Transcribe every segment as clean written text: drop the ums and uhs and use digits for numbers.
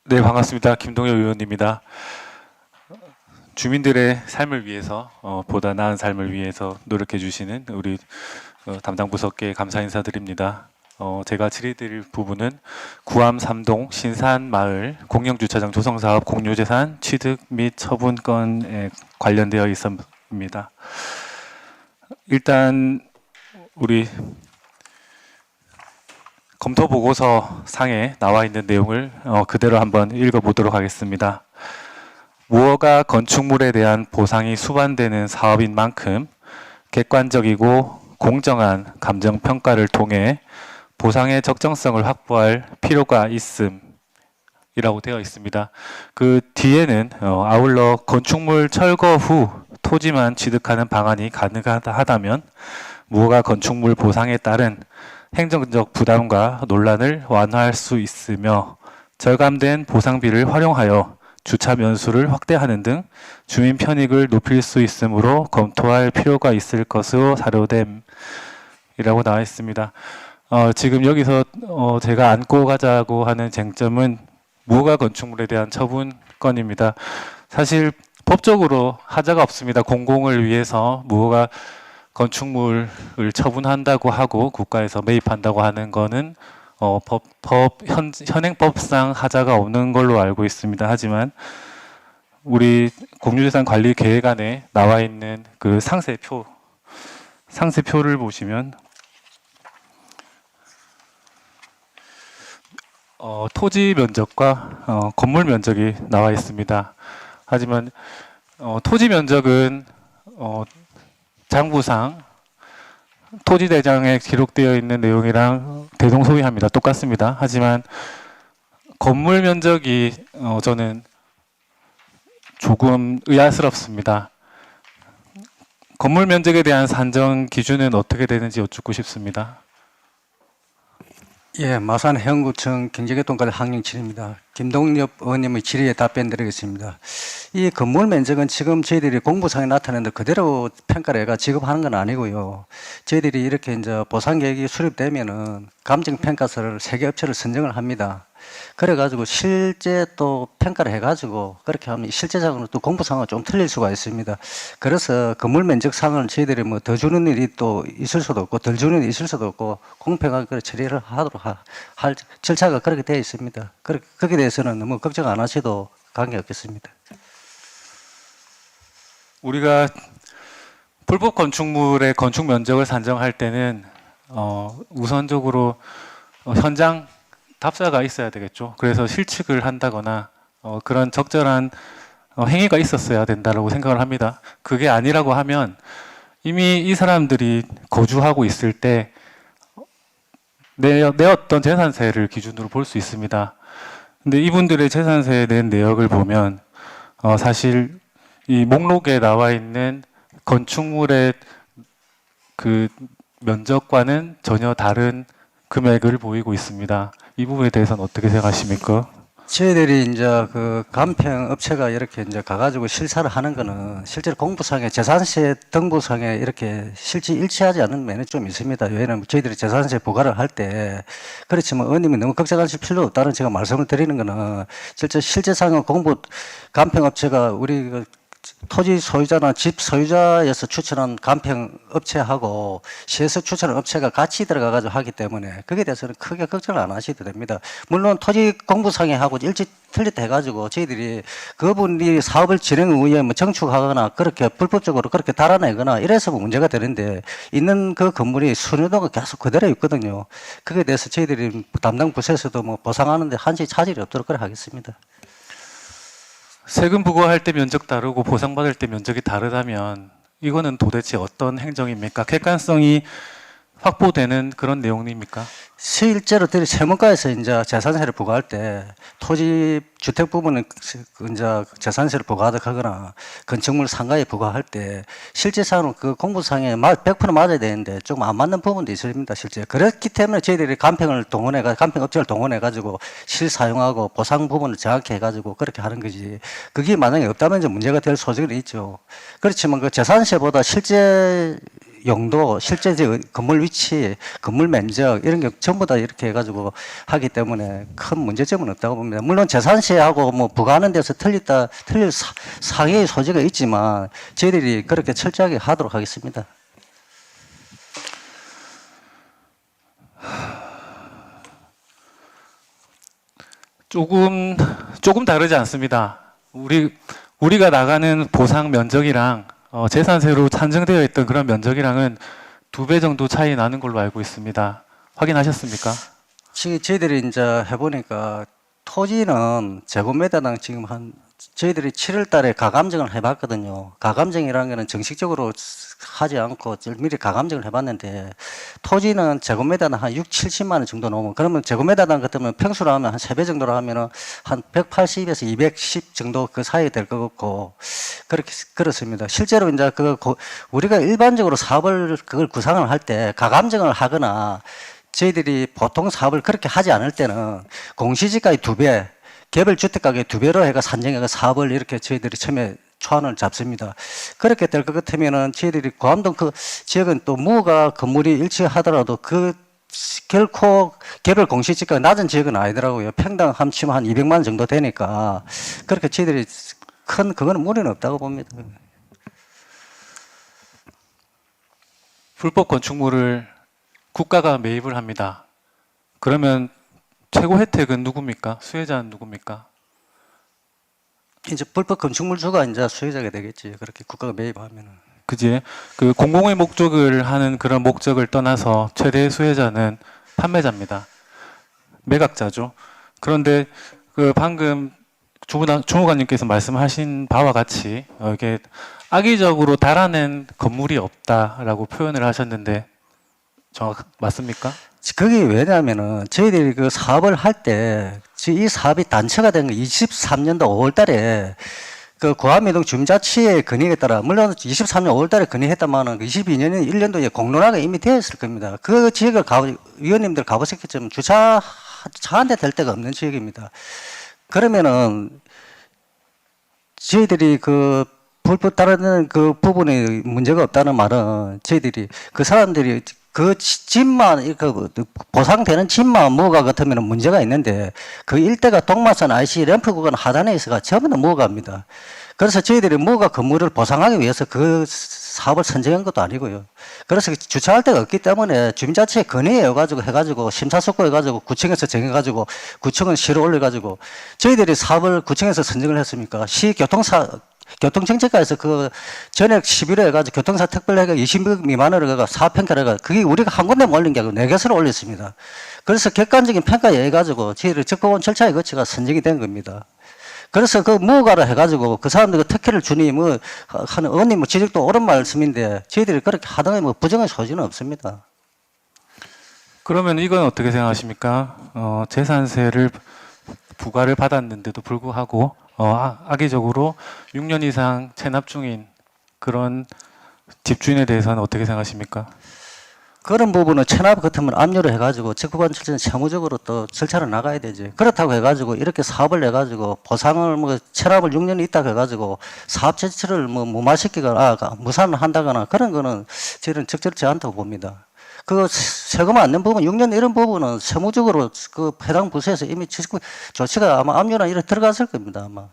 네, 반갑습니다. 김동엽 의원입니다. 주민들의 삶을 위해서, 보다 나은 삶을 위해서 노력해 주시는 우리 담당 부서께 감사 인사드립니다. 제가 질의드릴 부분은 구암 3동 신산마을 공영주차장 조성사업 공유재산 취득 및 처분 건에 관련되어 있습니다. 일단 우리 검토 보고서 상에 나와 있는 내용을 그대로 한번 읽어보도록 하겠습니다. 무허가 건축물에 대한 보상이 수반되는 사업인 만큼 객관적이고 공정한 감정평가를 통해 보상의 적정성을 확보할 필요가 있음이라고 되어 있습니다. 그 뒤에는 아울러 건축물 철거 후 토지만 취득하는 방안이 가능하다면 무허가 건축물 보상에 따른 행정적 부담과 논란을 완화할 수 있으며 절감된 보상비를 활용하여 주차 면수를 확대하는 등 주민 편익을 높일 수 있으므로 검토할 필요가 있을 것으로 사료됨이라고 나와 있습니다. 지금 여기서 제가 안고 가자고 하는 쟁점은 무허가 건축물에 대한 처분건입니다. 사실 법적으로 하자가 없습니다. 공공을 위해서 무허가 건축물을 처분한다고 하고 국가에서 매입한다고 하는 거는 현행법상 하자가 없는 걸로 알고 있습니다. 하지만 우리 공유재산 관리 계획안에 나와 있는 그 상세표를 보시면 토지 면적과 건물 면적이 나와 있습니다. 하지만 토지 면적은 장부상 토지대장에 기록되어 있는 내용이랑 대동소이합니다. 똑같습니다. 하지만 건물 면적이 저는 조금 의아스럽습니다. 건물 면적에 대한 산정 기준은 어떻게 되는지 여쭙고 싶습니다. 예, 마산 해운구청 경제교통과대 항령칠입니다. 김동엽 의원님의 질의에 답변 드리겠습니다. 이 건물 면적은 지금 저희들이 공부상에 나타내는데 그대로 평가를 해가 지급하는 건 아니고요. 저희들이 이렇게 이제 보상 계획이 수립되면은 감정평가서를 3개 업체를 선정을 합니다. 그래가지고 실제 또 평가를 해가지고 그렇게 하면 실제적으로 또 공부상은 좀 틀릴 수가 있습니다. 그래서 건물 면적상을 저희들이 뭐 더 주는 일이 또 있을 수도 없고 덜 주는 일이 있을 수도 없고 공평하게 처리를 하도록 할 절차가 그렇게 되어 있습니다. 거기에 대해서는 너무 걱정 안 하셔도 관계없겠습니다. 우리가 불법 건축물의 건축 면적을 산정할 때는 우선적으로 현장 답사가 있어야 되겠죠. 그래서 실측을 한다거나 그런 적절한 행위가 있었어야 된다고 생각을 합니다. 그게 아니라고 하면 이미 이 사람들이 거주하고 있을 때 내 어떤 재산세를 기준으로 볼 수 있습니다. 근데 이분들의 재산세에 낸 내역을 보면 사실 이 목록에 나와 있는 건축물의 그 면적과는 전혀 다른 금액을 보이고 있습니다. 이 부분에 대해서는 어떻게 생각하십니까? 저희들이 이제 그 간평 업체가 이렇게 이제 가가지고 실사를 하는 거는 실제로 공부상에 재산세 등부상에 이렇게 실제 일치하지 않는 면이 좀 있습니다. 왜냐하면 저희들이 재산세 부과를 할 때 그렇지만 의원님이 너무 걱정하실 필요 없다는 제가 말씀을 드리는 거는 실제상은 간평 업체가 우리 토지 소유자나 집 소유자에서 추천한 간평 업체하고 시에서 추천한 업체가 같이 들어가가지고 하기 때문에 거기에 대해서는 크게 걱정을 안 하셔도 됩니다. 물론 토지 공부상에 하고 일찍 틀렸다 해가지고 저희들이 그분이 사업을 진행 후에 뭐 정축하거나 그렇게 불법적으로 그렇게 달아내거나 이래서 문제가 되는데 있는 그 건물이 수년도가 계속 그대로 있거든요. 거기에 대해서 저희들이 담당 부서에서도 뭐 보상하는데 한시 차질이 없도록 그렇게 하겠습니다. 세금 부과할 때 면적 다르고 보상받을 때 면적이 다르다면 이거는 도대체 어떤 행정입니까? 객관성이 확보되는 그런 내용입니까? 실제로 세무과에서 이제 재산세를 부과할 때 토지 주택 부분은 이제 재산세를 부과하거나 건축물 상가에 부과할 때 실제상으로 그 공부상에 100% 맞아야 되는데 조금 안 맞는 부분도 있습니다. 실제 그렇기 때문에 저희들이 간평 업체를 동원해 가지고 실사용하고 보상 부분을 정확히 해 가지고 그렇게 하는 거지. 그게 만약에 없다면 이제 문제가 될 소지는 있죠. 그렇지만 그 재산세보다 실제 용도, 실제 이제 건물 위치, 건물 면적 이런 게 전부 다 이렇게 해가지고 하기 때문에 큰 문제점은 없다고 봅니다. 물론 재산세하고 뭐 부과하는 데서 틀릴 상해의 소지가 있지만 저희들이 그렇게 철저하게 하도록 하겠습니다. 조금 다르지 않습니다. 우리가 나가는 보상 면적이랑 재산세로 산정되어 있던 그런 면적이랑은 2배 정도 차이 나는 걸로 알고 있습니다. 확인하셨습니까? 지금 저희들이 이제 해보니까 토지는 제곱미터당 지금 저희들이 7월 달에 가감정을 해봤거든요. 가감정이라는 거는 정식적으로 하지 않고 미리 가감정을 해봤는데 토지는 제곱미터당 한 6, 70만 원 정도 넘으면 그러면 제곱미터당 같으면 평수로 하면 한 3배 정도로 하면은 한 180에서 210 정도 그 사이에 될 것 같고 그렇습니다. 실제로 이제 우리가 일반적으로 사업을 그걸 구상을 할 때 가감정을 하거나 저희들이 보통 사업을 그렇게 하지 않을 때는 공시지가의 2배, 개별주택가격의 2배로 해가 산정해가 사업을 이렇게 저희들이 처음에 초안을 잡습니다. 그렇게 될 것 같으면은 저희들이 고암동 그 지역은 또 무허가 건물이 일치하더라도 결코 개별 공시지가가 낮은 지역은 아니더라고요. 평당 합치면 한 200만 원 정도 되니까 그렇게 저희들이 그거는 무리는 없다고 봅니다. 불법 건축물을 국가가 매입을 합니다. 그러면 최고 혜택은 누굽니까? 수혜자는 누굽니까? 이제 불법 건축물주가 이제 수혜자가 되겠지. 그렇게 국가가 매입하면은. 그지? 그 공공의 목적을 하는 그런 목적을 떠나서 최대 수혜자는 판매자입니다. 매각자죠. 그런데 그 방금 주무관님께서 말씀하신 바와 같이 이게 악의적으로 달아낸 건물이 없다라고 표현을 하셨는데 맞습니까? 그게 왜냐면은 저희들이 그 사업을 할 때 이 사업이 단체가 된 거 23년도 5월 달에 그 고암이동 주민자치의 건의에 따라 물론 23년 5월 달에 건의했다마는 22년에 1년도에 공론화가 이미 되어 있을 겁니다. 그 지역을 위원님들 가보셨겠지만 주차 한 대 댈 데가 없는 지역입니다. 그러면은 저희들이 그 불법 따르는 그 부분에 문제가 없다는 말은 저희들이 그 사람들이 그 집만, 보상되는 집만 무허가 같으면 문제가 있는데 그 일대가 동마산 IC 램프 구간 하단에 있어가 전부 다 무허가입니다. 그래서 저희들이 무허가 건물을 보상하기 위해서 그 사업을 선정한 것도 아니고요. 그래서 주차할 데가 없기 때문에 주민자치에 건의해가지고 해가지고 심사숙고해가지고 구청에서 정해가지고 구청은 시로 올려가지고 저희들이 사업을 구청에서 선정을 했습니까? 교통정책과에서 그 전액 11회 해가지고 교통사 특별회가 20명 미만으로 해가 4평가를 그게 우리가 한 군데 올린 게 아니고 4개서를 올렸습니다. 그래서 객관적인 평가에 해가지고 저희를 적법한 절차에 거쳐가 선정이 된 겁니다. 그래서 그 무허가를 해가지고 그 사람들 특혜를 주니 하는 의원님 지적도 옳은 말씀인데 저희들이 그렇게 하등의 부정의 소지는 없습니다. 그러면 이건 어떻게 생각하십니까? 재산세를 부과를 받았는데도 불구하고 악의적으로 6년 이상 체납 중인 그런 집주인에 대해서는 어떻게 생각하십니까? 그런 부분은 체납 같으면 압류를 해가지고 적법한 절차는 세무적으로 또 절차를 나가야 되지. 그렇다고 해가지고 이렇게 사업을 해가지고 보상을 체납을 6년 있다고 해가지고 사업 자체를 무마시키거나 무산을 한다거나 그런 거는 저는 적절치 않다고 봅니다. 그 세금 안 낸 부분, 6년 이런 부분은 세무적으로 그 해당 부서에서 이미 조치가 아마 압류나 이래 들어갔을 겁니다, 아마.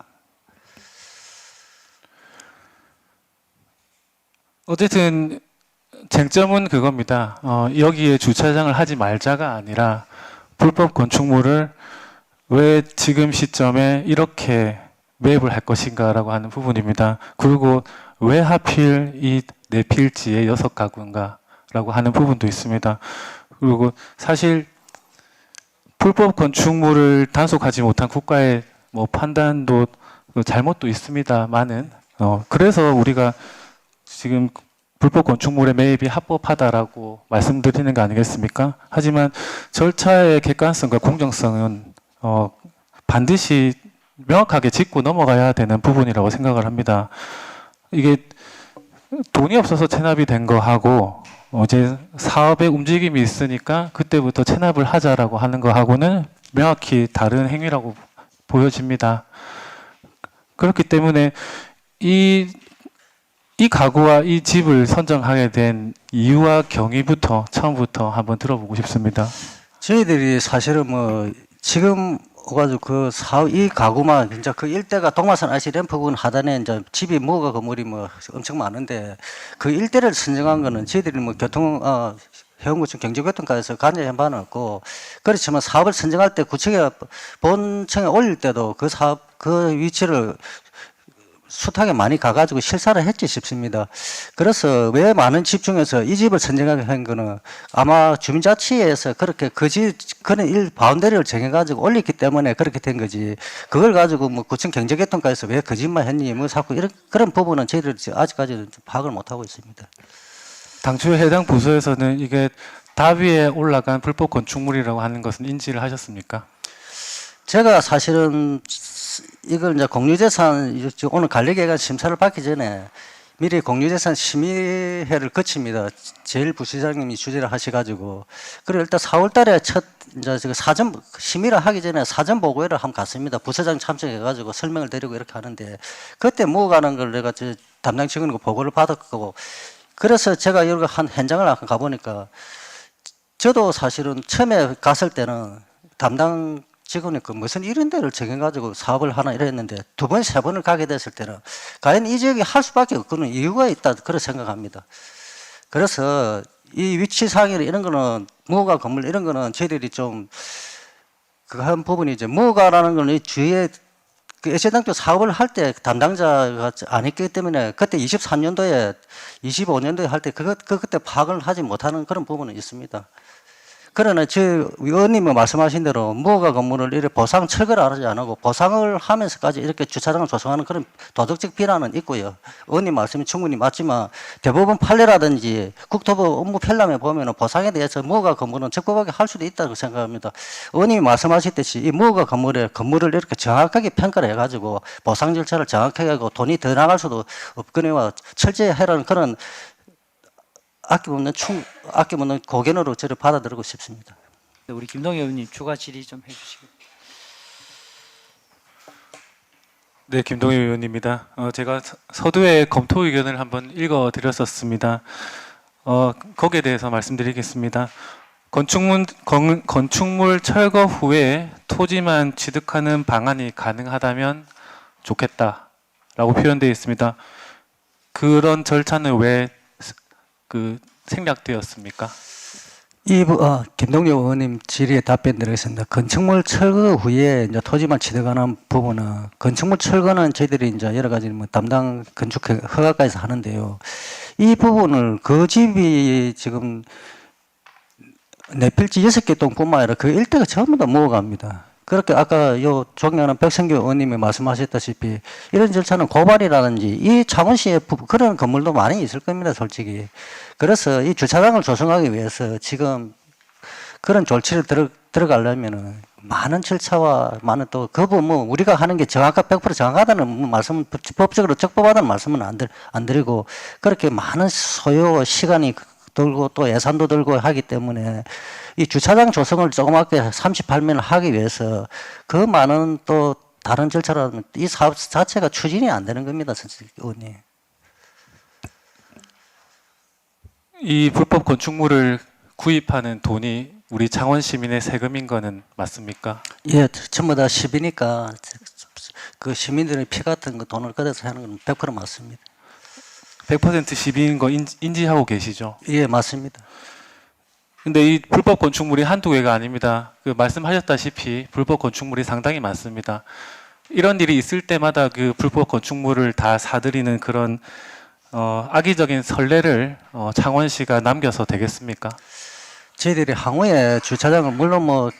어쨌든 쟁점은 그겁니다. 여기에 주차장을 하지 말자가 아니라 불법 건축물을 왜 지금 시점에 이렇게 매입을 할 것인가라고 하는 부분입니다. 그리고 왜 하필 이 네 필지에 6가구인가? 라고 하는 부분도 있습니다. 그리고 사실 불법 건축물을 단속하지 못한 국가의 판단도 잘못도 있습니다만은 그래서 우리가 지금 불법 건축물의 매입이 합법하다라고 말씀드리는 거 아니겠습니까? 하지만 절차의 객관성과 공정성은 반드시 명확하게 짚고 넘어가야 되는 부분이라고 생각을 합니다. 이게 돈이 없어서 체납이 된 거하고 이제 사업의 움직임이 있으니까 그때부터 체납을 하자라고 하는 거하고는 명확히 다른 행위라고 보여집니다. 그렇기 때문에 이 이 가구와 이 집을 선정하게 된 이유와 경위부터 처음부터 한번 들어보고 싶습니다. 저희들이 사실은 뭐 지금 가지고 이 가구만 진짜 그 일대가 동마산 IC 램프군 하단에 이제 집이 무허가 건물이 뭐 엄청 많은데 그 일대를 선정한 거는 저희들이 뭐 해운구청 경제교통과에서 관여한 바는 없고, 그렇지만 사업을 선정할 때 구청에 본청에 올릴 때도 그 사업 그 위치를 숱하게 많이 가가지고 실사를 했지 싶습니다. 그래서 왜 많은 집 중에서 이 집을 선정하게 한 거는 아마 주민자치에서 그렇게 그런 바운더리를 정해가지고 올렸기 때문에 그렇게 된 거지. 그걸 가지고 뭐 구청 경제개통과에서 왜 그 집만 했니 뭐 자꾸 그런 부분은 저희들이 아직까지는 파악을 못 하고 있습니다. 당초에 해당 부서에서는 이게 다위에 올라간 불법 건축물이라고 하는 것은 인지를 하셨습니까? 제가 사실은 이걸 이제 공유재산 오늘 관리계획안 심사를 받기 전에 미리 공유재산 심의회를 거칩니다. 제일 부시장님이 주재를 하셔가지고, 그리고 일단 4월달에 첫 이제 사전 심의를 하기 전에 사전 보고회를 한번 갔습니다. 부서장 참석해가지고 설명을 드리고 이렇게 하는데, 그때 뭐 가는 걸 내가 담당 직원이고 보고를 받았고, 그래서 제가 여기 한 현장을 가보니까 저도 사실은 처음에 갔을 때는 담당 직원이 무슨 이런 데를 정해가지고 사업을 하나 이랬는데 두 번, 세 번을 가게 됐을 때는 과연 이 지역이 할 수밖에 없는 이유가 있다, 그렇게 생각합니다. 그래서 이 위치상이나 이런 거는 무허가 건물 이런 거는 저희들이 좀 그거 한 부분이 이제 무허가라는 거는 이 주위에 그 애세당초 사업을 할 때 담당자가 안 했기 때문에 그때 23년도에 25년도에 할 때 그때 파악을 하지 못하는 그런 부분은 있습니다. 그러나 저 의원님이 말씀하신 대로 무허가 건물을 이렇게 보상 철거를 하지 않고 보상을 하면서까지 이렇게 주차장을 조성하는 그런 도덕적 비난은 있고요. 의원님 말씀이 충분히 맞지만 대법원 판례라든지 국토부 업무 편람에 보면 보상에 대해서 무허가 건물은 적법하게 할 수도 있다고 생각합니다. 의원님이 말씀하셨듯이 이 무허가 건물을 이렇게 정확하게 평가를 해가지고 보상 절차를 정확하게 하고 돈이 더 나갈 수도 없거니와 철저히 하라는 그런 아낌없는 고견으로 저를 받아들이고 싶습니다. 우리 김동희 의원님 추가 질의 좀 해주시겠습니다. 네, 김동희 의원입니다. 제가 서두에 검토 의견을 한번 읽어드렸었습니다. 거기에 대해서 말씀드리겠습니다. 건축물 철거 후에 토지만 취득하는 방안이 가능하다면 좋겠다라고 표현되어 있습니다. 그런 절차는 왜 생략되었습니까? 김동엽 의원님 질의에 답변 드리겠습니다. 건축물 철거 후에 이제 토지만 취득하는 부분은 건축물 철거는 저희들이 이제 여러 가지 뭐 담당 건축 허가까지 하는데요. 이 부분을 그 집이 지금 내필지 6개 동뿐만 아니라 그 일대가 전부 다 모아갑니다. 그렇게 아까 존경하는 백성규 의원님이 말씀하셨다시피 이런 절차는 고발이라든지 이 창원시에 그런 건물도 많이 있을 겁니다, 솔직히. 그래서 이 주차장을 조성하기 위해서 지금 그런 조치를 들어가려면은 많은 절차와 많은 또 우리가 하는 게 100% 정확하다는 말씀, 법적으로 적법하다는 말씀은 안 드리고 그렇게 많은 소요와 시간이 들고 또 예산도 들고 하기 때문에 이 주차장 조성을 조그맣게 38면을 하기 위해서 그 많은 또 다른 절차라면 이 사업 자체가 추진이 안 되는 겁니다, 선생님 의원님. 이 불법 건축물을 구입하는 돈이 우리 창원 시민의 세금인 거는 맞습니까? 예, 전부 다 시비니까 그 시민들의 피 같은 거 돈을 걷어서 하는 건 100% 맞습니다. 100% 시비인 거 인지하고 계시죠? 예, 맞습니다. 근데 이 불법 건축물이 한두 개가 아닙니다. 말씀하셨다시피 불법 건축물이 상당히 많습니다. 이런 일이 있을 때마다 그 불법 건축물을 다 사들이는 그런 악의적인 선례를 창원시가 남겨서 되겠습니까? 저희들이 항우에 주차장을 물론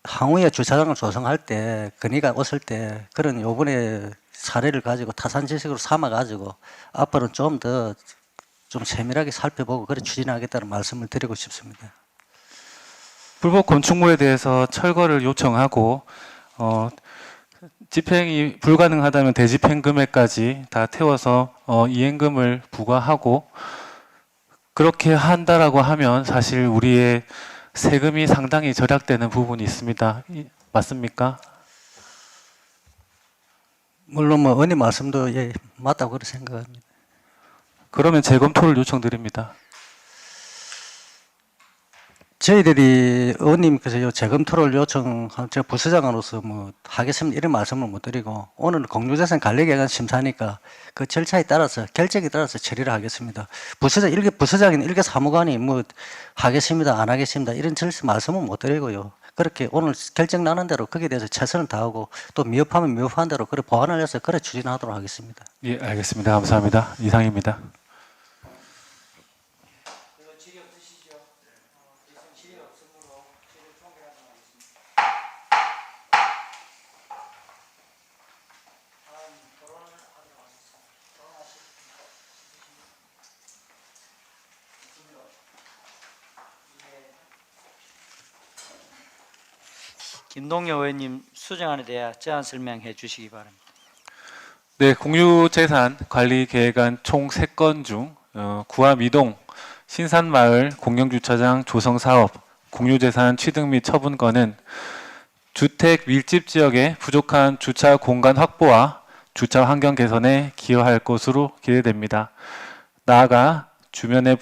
항우에 주차장을 조성할 때 건의가 왔을 때 그런 요번에 사례를 가지고 타산 지식으로 삼아 가지고 앞으로는 좀 더 세밀하게 살펴보고 그래 추진하겠다는 말씀을 드리고 싶습니다. 불법 건축물에 대해서 철거를 요청하고 집행이 불가능하다면 대집행 금액까지 다 태워서 이행금을 부과하고 그렇게 한다라고 하면 사실 우리의 세금이 상당히 절약되는 부분이 있습니다. 맞습니까? 물론 뭐 의원님 말씀도 예, 맞다고 그렇게 생각합니다. 그러면 재검토를 요청드립니다. 저희들이 의원님께서 요 재검토를 요청한 제가 부서장으로서 뭐 하겠습니다 이런 말씀을 못 드리고 오늘은 공유재산 관리기관 심사니까 그 절차에 따라서 결정에 따라서 처리를 하겠습니다. 부서장인 일개 사무관이 뭐 하겠습니다 안 하겠습니다 이런 절차 말씀은 못 드리고요. 그렇게 오늘 결정 나는 대로 거기에 대해서 최선을 다하고 또 미흡하면 미흡한 대로 그래 보완을 해서 그래 추진하도록 하겠습니다. 예, 알겠습니다. 감사합니다. 이상입니다. 김동엽 의원님 수정안에 대해 제안 설명해 주시기 바랍니다. 네, 공유재산 관리계획안 총 3건 중 구암 이동 신산마을 공영주차장 조성사업 공유재산 취득 및 처분건은 주택 밀집 지역의 부족한 주차 공간 확보와 주차 환경 개선에 기여할 것으로 기대됩니다. 나아가 주민들의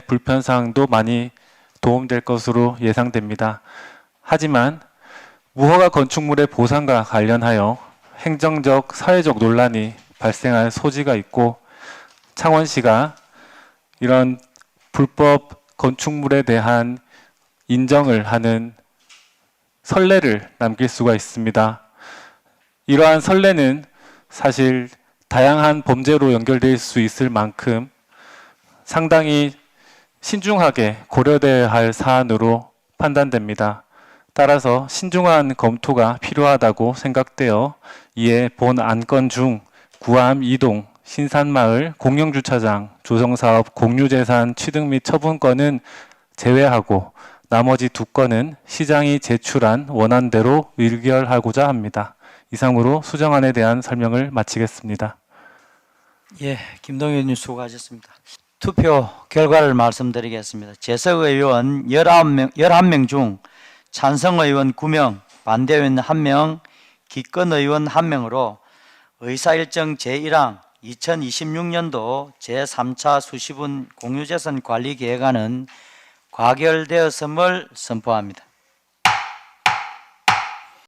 불편사항도 많이 도움될 것으로 예상됩니다. 하지만 무허가 건축물의 보상과 관련하여 행정적, 사회적 논란이 발생할 소지가 있고 창원시가 이런 불법 건축물에 대한 인정을 하는 선례를 남길 수가 있습니다. 이러한 선례는 사실 다양한 범죄로 연결될 수 있을 만큼 상당히 신중하게 고려돼야 할 사안으로 판단됩니다. 따라서 신중한 검토가 필요하다고 생각되어 이에 본 안건 중 구암 이동 신산마을 공영주차장 조성사업 공유재산 취득 및 처분건은 제외하고 나머지 2건은 시장이 제출한 원안대로 의결하고자 합니다. 이상으로 수정안에 대한 설명을 마치겠습니다. 예, 김동엽 의원님 수고하셨습니다. 투표 결과를 말씀드리겠습니다. 재석 의원 11명 중 찬성 의원 9명, 반대 의원 1명, 기권 의원 1명으로 의사일정 제1항 2026년도 제3차 수시분 공유재산 관리계획안은 과결되었음을 선포합니다.